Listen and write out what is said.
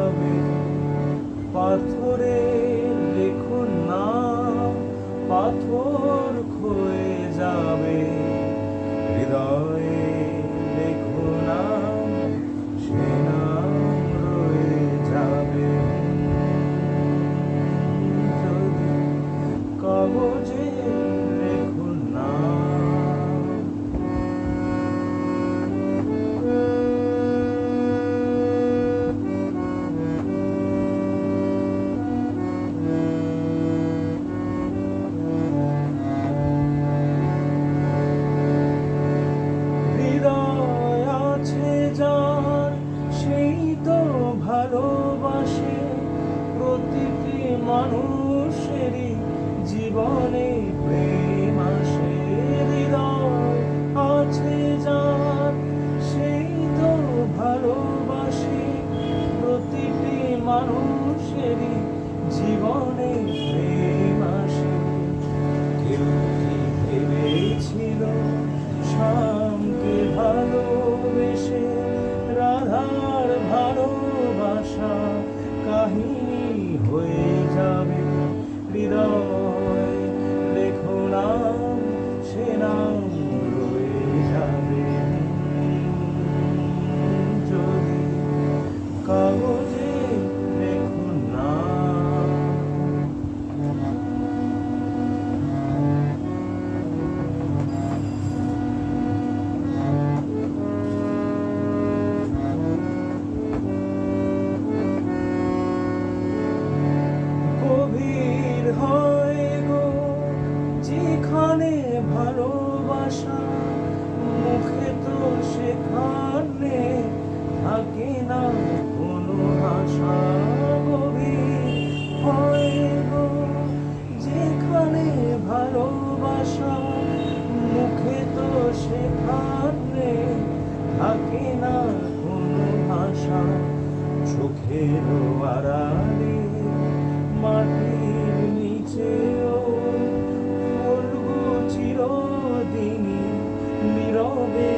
যাবে, পাথরে লেখো নাম, পাথর ক্ষয়ে যাবে, হৃদয়ে লেখো নাম, সে নাম রয়ে যাবে। যদি কাগজে লেখো নাম, হৃদয় আছে যার সেই তো ভালোবাসে, প্রতিটি মানুষেরই জীবনে প্রেম আসে। হৃদয় আছে যার সেই তো ভালোবাসে, প্রতিটি মানুষেরই জীবনে প্রেম আসে। কেউ কি ভেবেছিল শ্যামকে ভালোবেসে রাধার ভালোবাসা কাহিনী হয়ে যাবে, হৃদয় লেখো নাম, সে নাম রয়ে যাবে। যদি কাগজে লেখো নাম, গভীর হয় গো যেখানে ভালোবাসা, মুখে তো সেখানে থাকে না কোনো ভাষা। গভীর হয় গো যেখানে ভালোবাসা, মুখে তো সেখানে থাকে না কোনো ভাষা। চোখের আড়ালে মাটির নিচেও ফুলগো চিরদিনই নীরবে